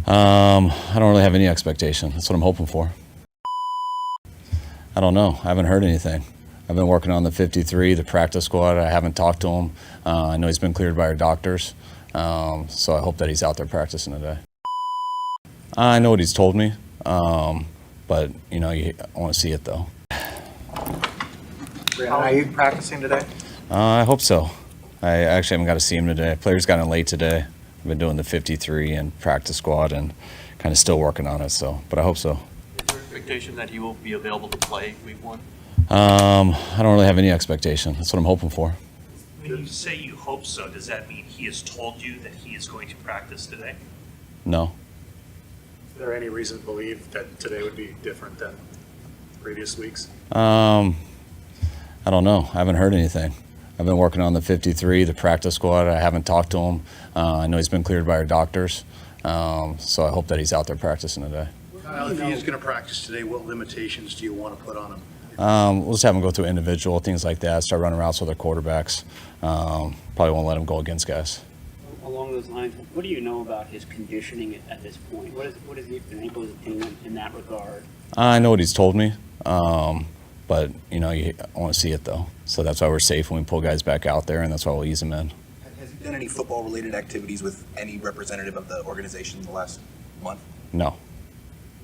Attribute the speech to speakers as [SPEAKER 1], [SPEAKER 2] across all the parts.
[SPEAKER 1] I don't really have any expectation. That's what I'm hoping for. I don't know. I haven't heard anything. I've been working on the 53, the practice squad. I haven't talked to him. I know he's been cleared by our doctors, so I hope that he's out there practicing today. I know what he's told me, but I want to see it though.
[SPEAKER 2] Are you practicing today?
[SPEAKER 1] I hope so. I actually haven't got to see him today. Players got in late today. I've been doing the 53 and practice squad and kind of still working on it. But I hope so.
[SPEAKER 3] Is there expectation that he will be available to play week 1?
[SPEAKER 1] I don't really have any expectation. That's what I'm hoping for.
[SPEAKER 4] When you say you hope so, does that mean he has told you that he is going to practice today?
[SPEAKER 1] No.
[SPEAKER 5] Is there any reason to believe that today would be different than previous weeks?
[SPEAKER 1] I don't know. I haven't heard anything. I've been working on the 53, the practice squad. I haven't talked to him. I know he's been cleared by our doctors, so I hope that he's out there practicing today.
[SPEAKER 6] Kyle, if he is going to practice today, what limitations do you want to put on him?
[SPEAKER 1] We'll just have him go through individual things like that, start running routes with our quarterbacks. Probably won't let him go against guys.
[SPEAKER 7] Along those lines, what do you know about his conditioning at this point? What is the Naples' opinion in that regard?
[SPEAKER 1] I know what he's told me, but I want to see it though. So that's why we're safe when we pull guys back out there, and that's why we'll ease them in.
[SPEAKER 2] Has he done any football-related activities with any representative of the organization in the last month?
[SPEAKER 1] No.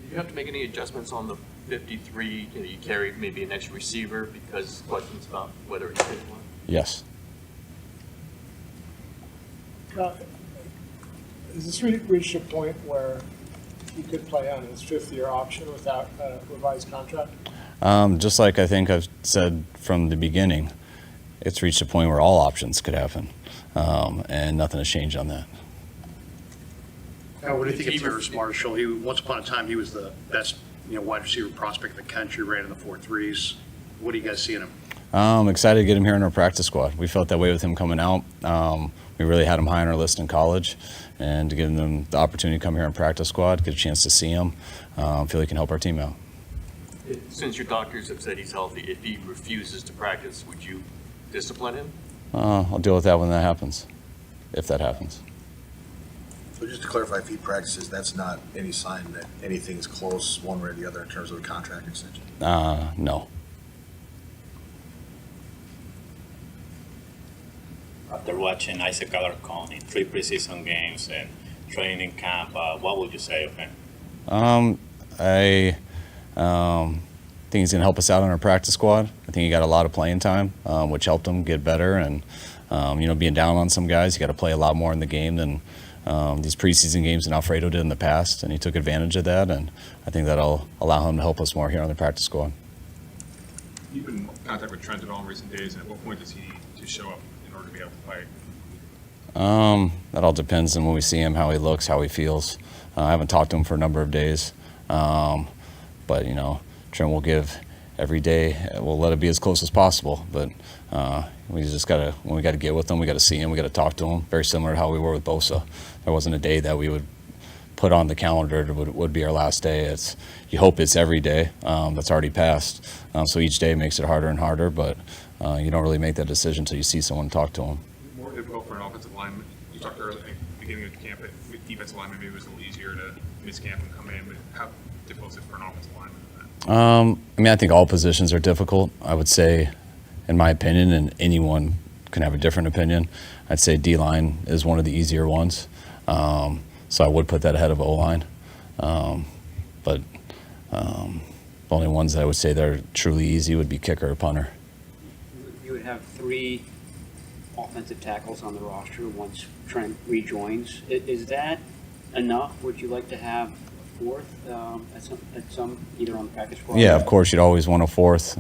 [SPEAKER 3] Do you have to make any adjustments on the 53? You carry maybe an extra receiver because questions about whether he's fit one?
[SPEAKER 1] Yes.
[SPEAKER 8] Has this reached a point where he could play on his fifth-year option without a revised contract?
[SPEAKER 1] Just like I think I've said from the beginning, it's reached a point where all options could happen, and nothing has changed on that.
[SPEAKER 6] Now, what do you think of Terrace Marshall? Once upon a time, he was the best wide receiver prospect in the country, ran in the 4.3s. What do you guys see in him?
[SPEAKER 1] I'm excited to get him here in our practice squad. We felt that way with him coming out. We really had him high on our list in college, and to give him the opportunity to come here in practice squad, get a chance to see him, feel he can help our team out.
[SPEAKER 3] Since your doctors have said he's healthy, if he refuses to practice, would you discipline him?
[SPEAKER 1] I'll deal with that when that happens, if that happens.
[SPEAKER 9] So just to clarify, if he practices, that's not any sign that anything's close one way or the other in terms of a contract extension?
[SPEAKER 1] No.
[SPEAKER 10] After watching Isaac Alarcon in 3 preseason games and training camp, what would you say of him?
[SPEAKER 1] I think he's going to help us out on our practice squad. I think he got a lot of playing time, which helped him get better. And, being down on some guys, you got to play a lot more in the game than these preseason games that Alfredo did in the past. And he took advantage of that. And I think that'll allow him to help us more here on the practice squad.
[SPEAKER 11] You've been in contact with Trent at all in recent days. And at what point does he need to show up in order to be able to play?
[SPEAKER 1] That all depends on when we see him, how he looks, how he feels. I haven't talked to him for a number of days. But, Trent will give every day. We'll let it be as close as possible. But we just when we got to get with him, we got to see him, we got to talk to him. Very similar to how we were with Bosa. There wasn't a day that we would put on the calendar that would be our last day. You hope it's every day. That's already passed. So each day makes it harder and harder. But you don't really make that decision until you see someone and talk to them.
[SPEAKER 11] More difficult for an offensive lineman. You talked earlier at the beginning of camp that with defensive lineman maybe it was a little easier to miss camp and come in. But how difficult is it for an offensive lineman?
[SPEAKER 1] I think all positions are difficult. I would say, in my opinion, and anyone can have a different opinion, I'd say D-line is one of the easier ones. So I would put that ahead of O-line. But the only ones that I would say that are truly easy would be kicker or punter.
[SPEAKER 7] You would have 3 offensive tackles on the roster once Trent rejoins. Is that enough? Would you like to have a 4th at some either on the practice squad?
[SPEAKER 1] Yeah, of course, you'd always want a 4th.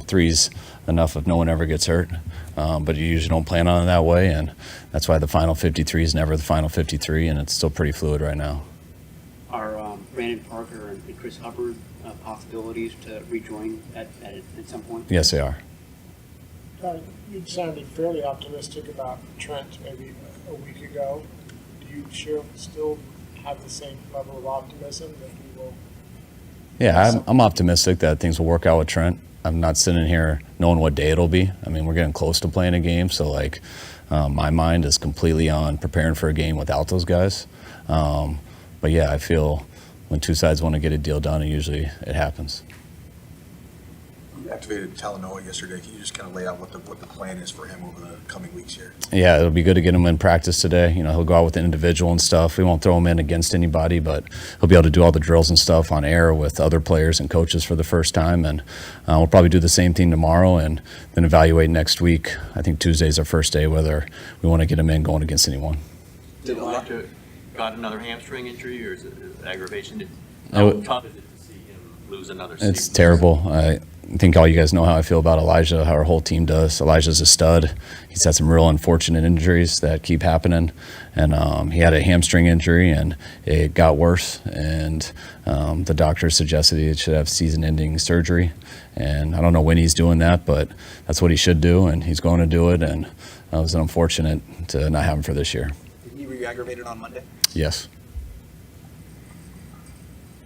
[SPEAKER 1] 3's enough if no one ever gets hurt. But you usually don't plan on it that way, and that's why the final 53 is never the final 53, and it's still pretty fluid right now.
[SPEAKER 7] Are Brandon Parker and Chris Hubbard possibilities to rejoin at some point?
[SPEAKER 1] Yes, they are.
[SPEAKER 8] You sounded fairly optimistic about Trent maybe a week ago. Do you still have the same level of optimism that he will?
[SPEAKER 1] Yeah, I'm optimistic that things will work out with Trent. I'm not sitting here knowing what day it'll be. We're getting close to playing a game, so my mind is completely on preparing for a game without those guys. But yeah, I feel when two sides want to get a deal done, usually it happens.
[SPEAKER 9] You activated Talanoa yesterday. Can you just kind of lay out what the plan is for him over the coming weeks here?
[SPEAKER 1] Yeah, it'll be good to get him in practice today. You know, he'll go out with the individual and stuff. We won't throw him in against anybody, but he'll be able to do all the drills and stuff on air with other players and coaches for the first time. And we'll probably do the same thing tomorrow and then evaluate next week. I think Tuesday's our first day, whether we want to get him in going against anyone.
[SPEAKER 3] Did Elijah got another hamstring injury, or is it aggravation?
[SPEAKER 1] I
[SPEAKER 3] How
[SPEAKER 1] would-
[SPEAKER 3] tough is it to see him lose another season?
[SPEAKER 1] It's terrible. I think all you guys know how I feel about Elijah, how our whole team does. Elijah's a stud. He's had some real unfortunate injuries that keep happening. And he had a hamstring injury, and it got worse. And the doctor suggested he should have season-ending surgery. And I don't know when he's doing that, but that's what he should do, and he's going to do it. And it was unfortunate to not have him for this year.
[SPEAKER 2] Did he re-aggravated on Monday?
[SPEAKER 1] Yes.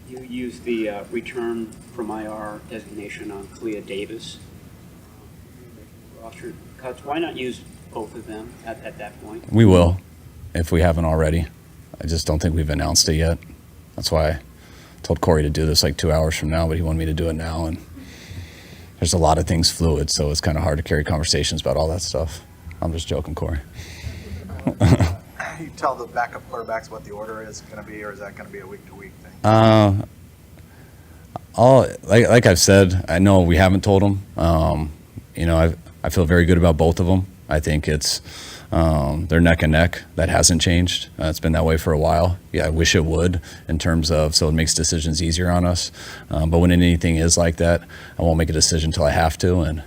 [SPEAKER 7] You used the return from IR designation on Clea Davis. Roster cuts. Why not use both of them at that point?
[SPEAKER 1] We will, if we haven't already. I just don't think we've announced it yet. That's why I told Corey to do this like 2 hours from now, but he wanted me to do it now. And there's a lot of things fluid, so it's kind of hard to carry conversations about all that stuff. I'm just joking, Corey.
[SPEAKER 2] You tell the backup quarterbacks what the order is going to be, or is that going to be a week-to-week thing?
[SPEAKER 1] Like I've said, I know we haven't told them. You know, I feel very good about both of them. I think it's they're neck and neck. That hasn't changed. It's been that way for a while. Yeah, I wish it would in terms of so it makes decisions easier on us. But when anything is like that, I won't make a decision until I have to, and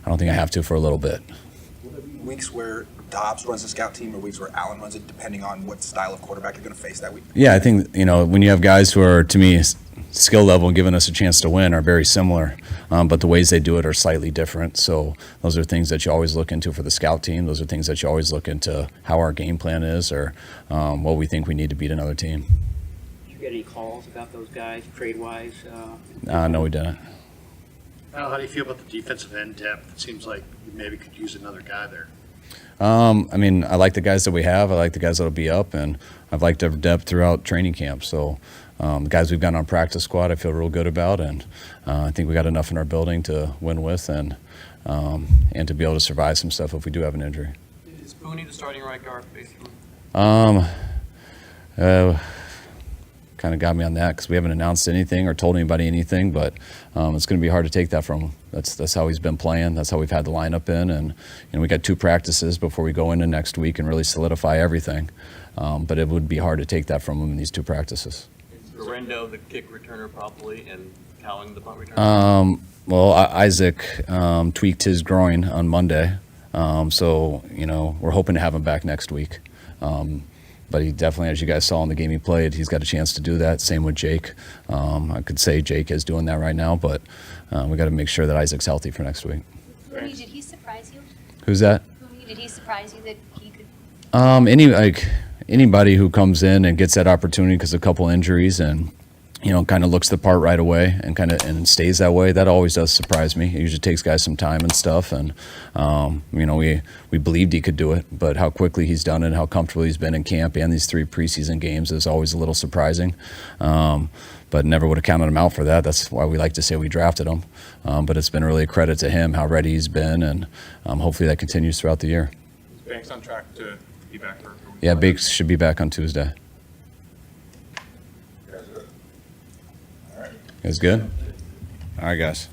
[SPEAKER 1] I don't think I have to for a little bit.
[SPEAKER 2] Weeks where Dobbs runs the scout team or weeks where Allen runs it, depending on what style of quarterback you're going to face that week?
[SPEAKER 1] Yeah, I think, you know, when you have guys who are, to me, skill level and giving us a chance to win are very similar, but the ways they do it are slightly different. So those are things that you always look into for the scout team. Those are things that you always look into how our game plan is or what we think we need to beat another team.
[SPEAKER 7] Did you get any calls about those guys, trade-wise?
[SPEAKER 1] No, we didn't.
[SPEAKER 6] How do you feel about the defensive end depth? It seems like you maybe could use another guy there.
[SPEAKER 1] I mean, I like the guys that we have. I like the guys that'll be up, and I've liked their depth throughout training camp. So the guys we've got on practice squad, I feel real good about, and I think we got enough in our building to win with and to be able to survive some stuff if we do have an injury.
[SPEAKER 3] Is Booney the starting right guard, basically?
[SPEAKER 1] Kind of got me on that because we haven't announced anything or told anybody anything, but it's going to be hard to take that from him. That's how he's been playing. That's how we've had the lineup in, and we got 2 practices before we go into next week and really solidify everything. But it would be hard to take that from him in these 2 practices.
[SPEAKER 3] Is Rendo the kick returner probably, and Cowling the punt returner?
[SPEAKER 1] Well, Isaac tweaked his groin on Monday, so we're hoping to have him back next week. But he definitely, as you guys saw in the game he played, he's got a chance to do that. Same with Jake. I could say Jake is doing that right now, but we got to make sure that Isaac's healthy for next week.
[SPEAKER 12] Booney, did he surprise you?
[SPEAKER 1] Who's that?
[SPEAKER 12] Booney, did he surprise you that he could?
[SPEAKER 1] Anybody who comes in and gets that opportunity because of a couple injuries and kind of looks the part right away and stays that way, that always does surprise me. It usually takes guys some time and stuff, and we believed he could do it, but how quickly he's done it, how comfortable he's been in camp and these 3 preseason games is always a little surprising. But never would have counted him out for that. That's why we like to say we drafted him. But it's been really a credit to him how ready he's been, and hopefully that continues throughout the year.
[SPEAKER 11] Is Banks on track to be back for?
[SPEAKER 1] Yeah, Banks should be back on Tuesday. Guys good? All right, guys.